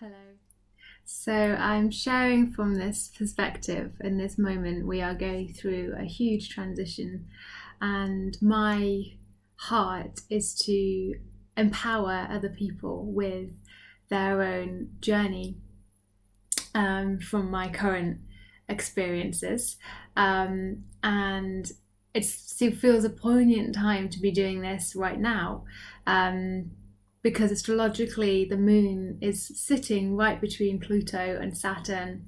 Hello. So I'm sharing from this perspective. In this moment, we are going through a huge transition, and my heart is to empower other people with their own journey from my current experiences. And it feels a poignant time to be doing this right now. Because astrologically the moon is sitting right between Pluto and Saturn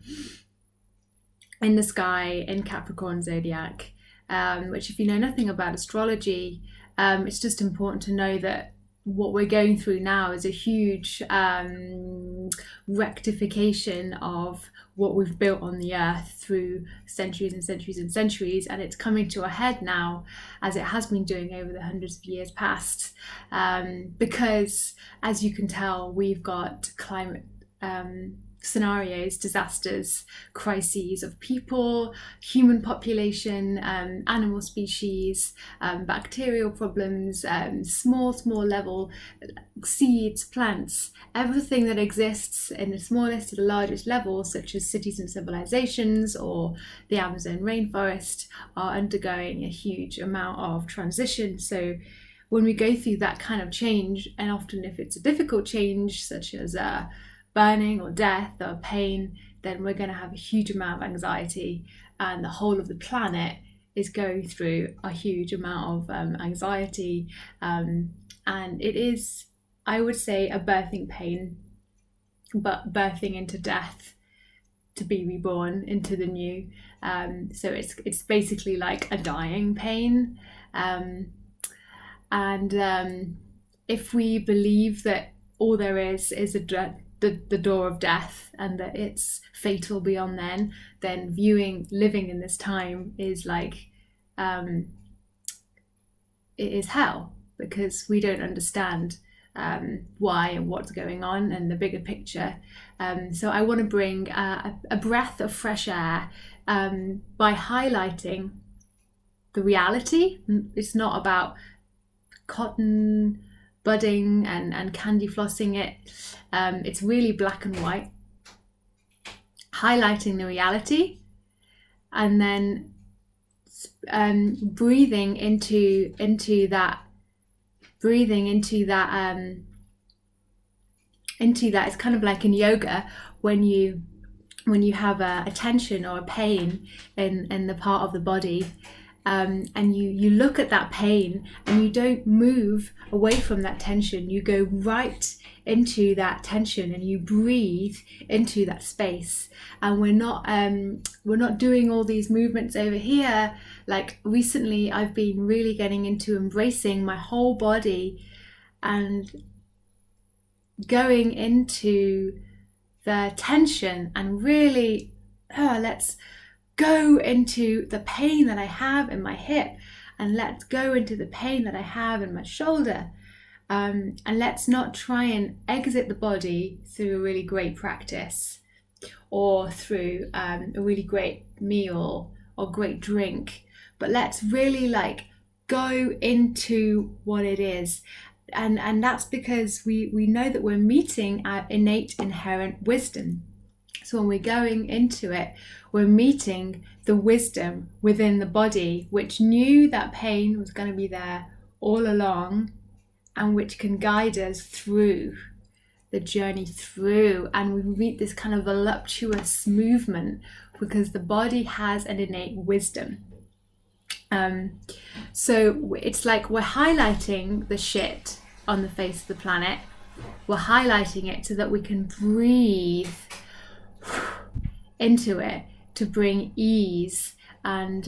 in the sky in Capricorn zodiac, which if you know nothing about astrology, it's just important to know that what we're going through now is a huge rectification of what we've built on the earth through centuries and centuries and centuries, and it's coming to a head now, as it has been doing over the hundreds of years past, because as you can tell, we've got climate scenarios, disasters, crises of people, human population, animal species, bacterial problems, small level seeds, plants, everything that exists in the smallest to the largest level, such as cities and civilizations or the Amazon rainforest, are undergoing a huge amount of transition. So when we go through that kind of change, and often if it's a difficult change, such as burning or death or pain, then we're going to have a huge amount of anxiety, and the whole of the planet is going through a huge amount of anxiety, and it is, I would say, a birthing pain, but birthing into death to be reborn into the new. So it's basically like a dying pain, and if we believe that all there is the door of death and that it's fatal beyond then living in this time is like it is hell, because we don't understand why and what's going on and the bigger picture. So I want to bring a breath of fresh air by highlighting the reality. It's not about cotton budding and candy flossing it. It's really black and white, highlighting the reality, and then breathing into that it's kind of like in yoga when you have a tension or a pain in the part of the body, and you look at that pain and you don't move away from that tension. You go right into that tension and you breathe into that space. And we're not doing all these movements over here. Like recently, I've been really getting into embracing my whole body and going into the tension and really let's go into the pain that I have in my hip, and let's go into the pain that I have in my shoulder, and let's not try and exit the body through a really great practice or through a really great meal or great drink, but let's really like go into what it is. And that's because we know that we're meeting our innate inherent wisdom. So when we're going into it, we're meeting the wisdom within the body, which knew that pain was going to be there all along, and which can guide us through the journey through. And we meet this kind of voluptuous movement because the body has an innate wisdom. So it's like we're highlighting the shit on the face of the planet. We're highlighting it so that we can breathe into it to bring ease and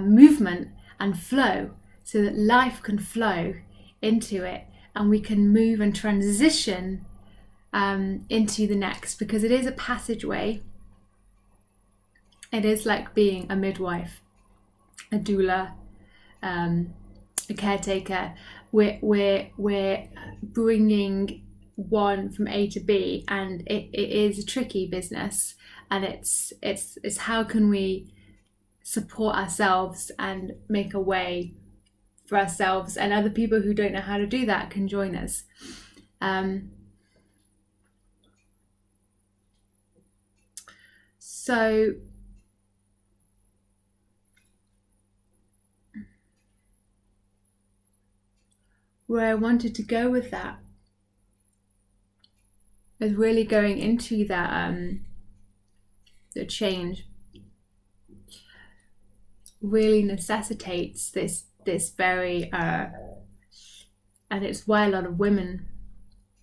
movement and flow, so that life can flow into it and we can move and transition into the next, because it is a passageway. It is like being a midwife, a doula, a caretaker. We're bringing one from A to B, and it is a tricky business, and it's how can we support ourselves and make a way for ourselves, and other people who don't know how to do that can join us. So where I wanted to go with that is really going into that the change really necessitates this very and it's why a lot of women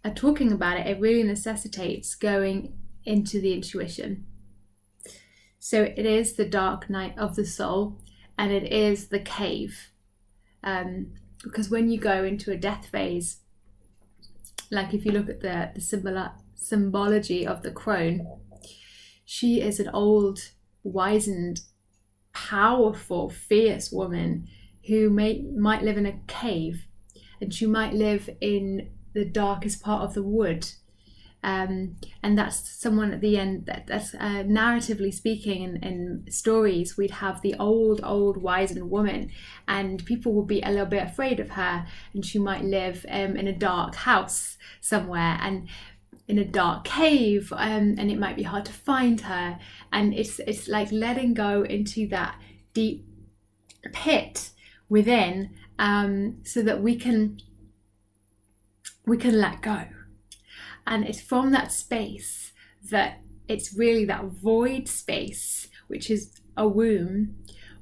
are talking about it. It really necessitates going into the intuition. So it is the dark night of the soul, and it is the cave. Because when you go into a death phase, like if you look at the symbology of the crone, she is an old, wizened, powerful, fierce woman who might live in a cave, and she might live in the darkest part of the wood. And that's someone at the end that's narratively speaking in stories, we'd have the old wizened woman, and people would be a little bit afraid of her, and she might live in a dark house somewhere and in a dark cave, and it might be hard to find her, and it's like letting go into that deep pit within, so that we can let go. And it's from that space that it's really that void space, which is a womb,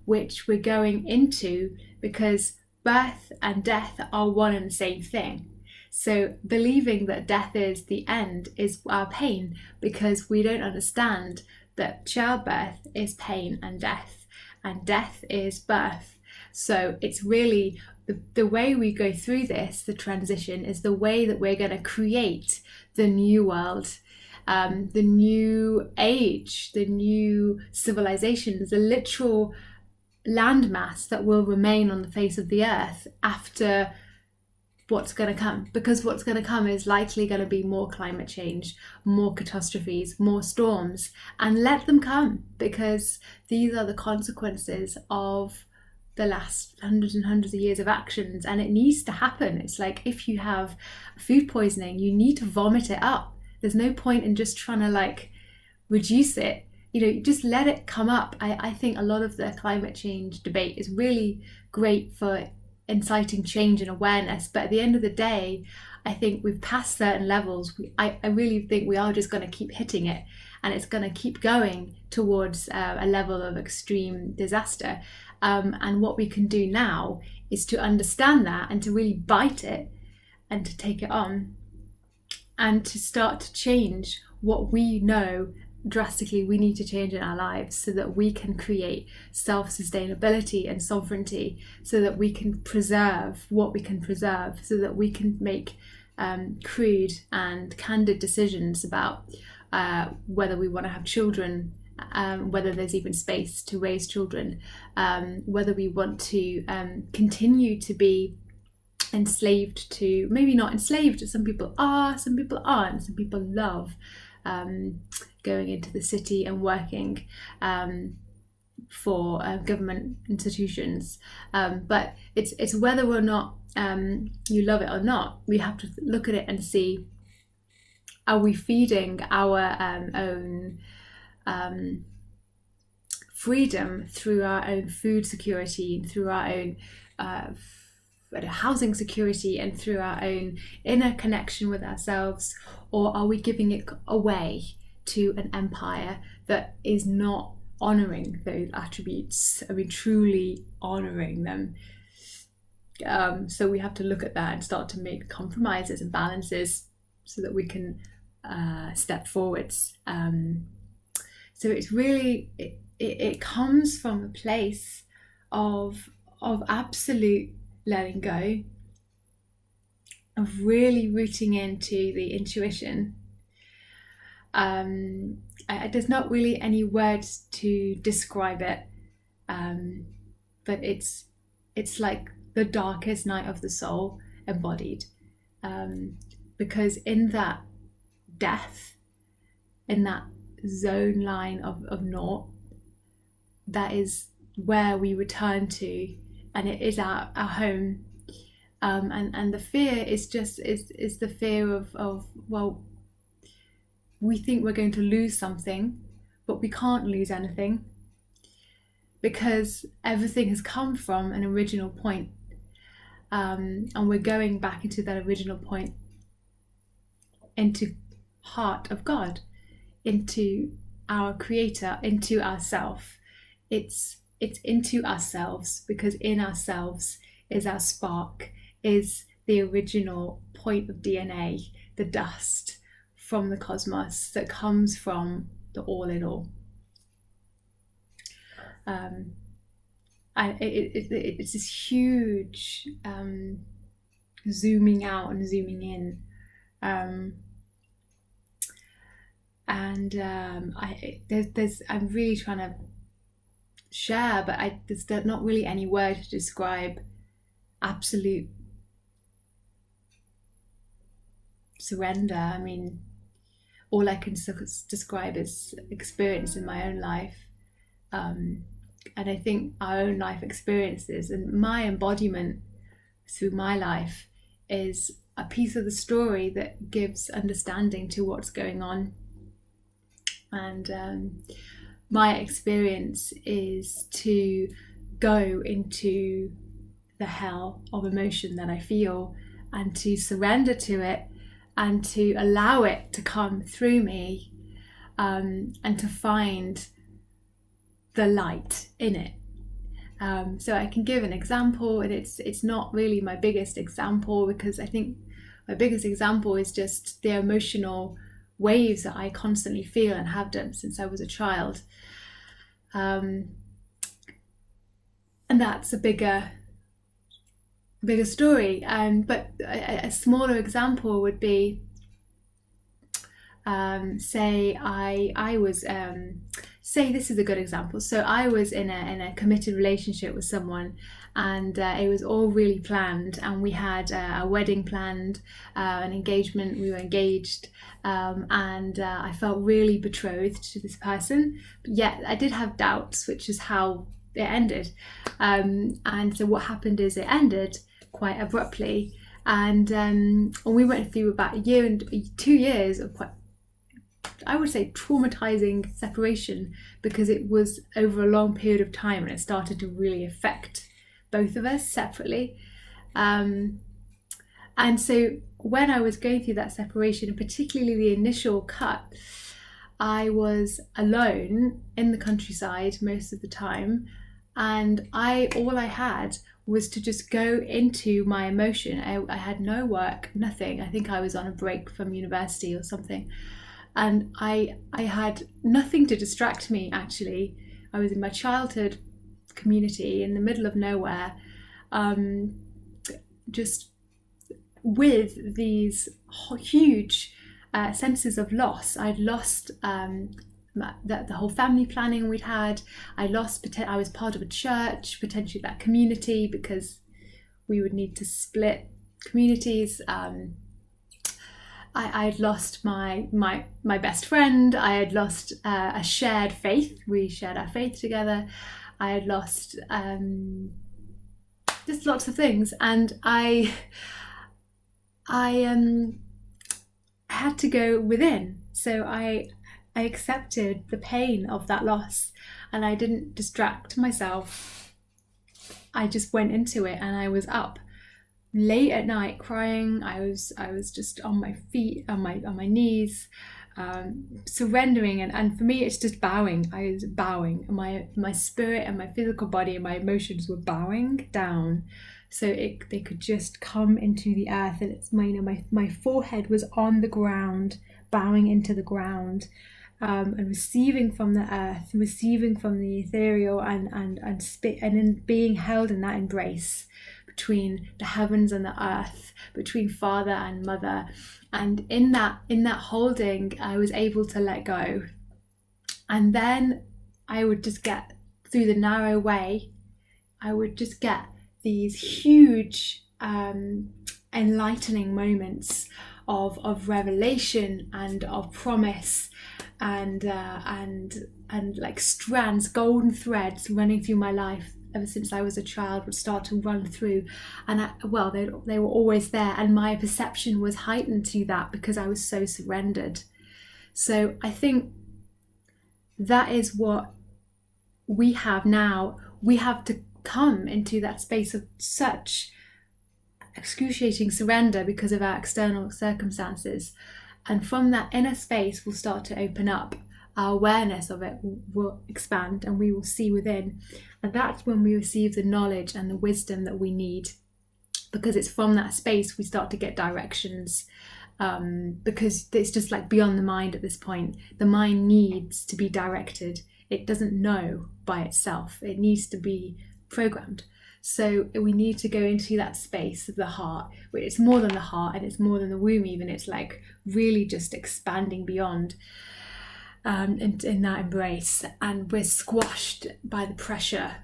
which we're going into, because birth and death are one and the same thing. So believing that death is the end is our pain, because we don't understand that childbirth is pain and death is birth. So it's really the way we go through this, the transition, is the way that we're going to create the new world, the new age, the new civilizations, the literal landmass that will remain on the face of the earth after what's going to come. Because what's going to come is likely going to be more climate change, more catastrophes, more storms, and let them come, because these are the consequences of the last hundreds and hundreds of years of actions, and it needs to happen. It's like if you have food poisoning, you need to vomit it up. There's no point in just trying to like reduce it, just let it come up. I think a lot of the climate change debate is really great for inciting change and awareness, but at the end of the day, I think we've passed certain levels. I really think we are just going to keep hitting it, and it's going to keep going towards a level of extreme disaster. And what we can do now is to understand that, and to really bite it, and to take it on, and to start to change what we know drastically we need to change in our lives, so that we can create self-sustainability and sovereignty, so that we can preserve what we can preserve, so that we can make crude and candid decisions about whether we want to have children, whether there's even space to raise children, whether we want to continue to be enslaved to, maybe not enslaved, some people are, some people aren't, some people love going into the city and working for government institutions, but it's whether or not you love it or not. We have to look at it and see, are we feeding our own freedom through our own food security, and through our own housing security, and through our own inner connection with ourselves, or are we giving it away to an empire that is not honouring those attributes? I mean, truly honouring them. So we have to look at that and start to make compromises and balances, so that we can step forwards. So it's really, it comes from a place of absolute letting go, of really rooting into the intuition. There's not really any words to describe it, but it's like the darkest night of the soul embodied, because in that death, in that zone line of naught, that is where we return to, and it is our home, and the fear is the fear of well, we think we're going to lose something, but we can't lose anything, because everything has come from an original point. And we're going back into that original point, into heart of God, into our creator, into ourself. It's into ourselves, because in ourselves is our spark, is the original point of DNA, the dust from the cosmos that comes from the all in all. It's this huge zooming out and zooming in, I'm really trying to share, but there's not really any word to describe absolute surrender. I mean, all I can describe is experience in my own life. And I think our own life experiences and my embodiment through my life is a piece of the story that gives understanding to what's going on. And my experience is to go into the hell of emotion that I feel, and to surrender to it, and to allow it to come through me, and to find the light in it. So I can give an example, and it's not really my biggest example, because I think my biggest example is just the emotional waves that I constantly feel and have done since I was a child. And that's a bigger story. But a smaller example would be, say this is a good example. So I was in a committed relationship with someone, and it was all really planned, and we had a wedding planned, an engagement, we were engaged, and I felt really betrothed to this person, but yet I did have doubts, which is how it ended. And so what happened is it ended quite abruptly, and we went through about a year and 2 years of quite, I would say, traumatizing separation, because it was over a long period of time, and it started to really affect both of us separately. And so when I was going through that separation, and particularly the initial cut, I was alone in the countryside most of the time, and all I had was to just go into my emotion. I had no work, nothing. I think I was on a break from university or something. And I had nothing to distract me, actually. I was in my childhood community in the middle of nowhere, just with these huge senses of loss. I'd lost the whole family planning we'd had. I was part of a church, potentially that community, because we would need to split communities. I had lost my best friend. I had lost a shared faith. We shared our faith together. I had lost just lots of things, and I had to go within. So I accepted the pain of that loss, and I didn't distract myself. I just went into it, and I was up late at night crying. I was just on my feet, on my knees, surrendering, and for me it's just bowing. I was bowing, and my spirit and my physical body and my emotions were bowing down, so they could just come into the earth. And it's my forehead was on the ground, bowing into the ground, and receiving from the earth, receiving from the ethereal, and then being held in that embrace between the heavens and the earth, between father and mother. And in that holding, I was able to let go. And then I would just get through the narrow way. I would just get these huge enlightening moments of revelation and of promise, and like strands, golden threads running through my life ever since I was a child would start to run through. And they were always there, and my perception was heightened to that because I was so surrendered. So I think that is what we have now. We have to come into that space of such excruciating surrender because of our external circumstances. And from that inner space, we'll start to open up. Our awareness of it will expand, and we will see within. And that's when we receive the knowledge and the wisdom that we need, because it's from that space we start to get directions. Because it's just like beyond the mind at this point. The mind needs to be directed. It doesn't know by itself. It needs to be programmed. So we need to go into that space of the heart, where it's more than the heart and it's more than the womb even. It's like really just expanding beyond in that embrace. And we're squashed by the pressure.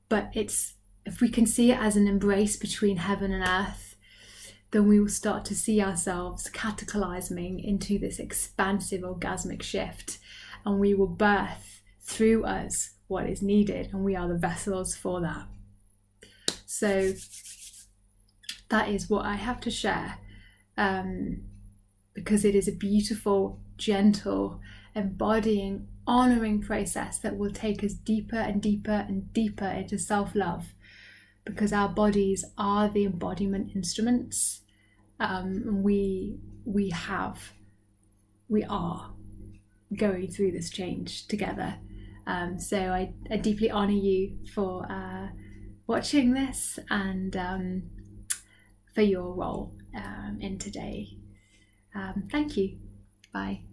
But if we can see it as an embrace between heaven and earth, then we will start to see ourselves cataclysming into this expansive orgasmic shift, and we will birth through us what is needed, and we are the vessels for that. So that is what I have to share, because it is a beautiful, gentle, embodying, honouring process that will take us deeper and deeper and deeper into self-love, because our bodies are the embodiment instruments. We are going through this change together. So I deeply honour you for watching this, and for your role in today. Thank you. Bye.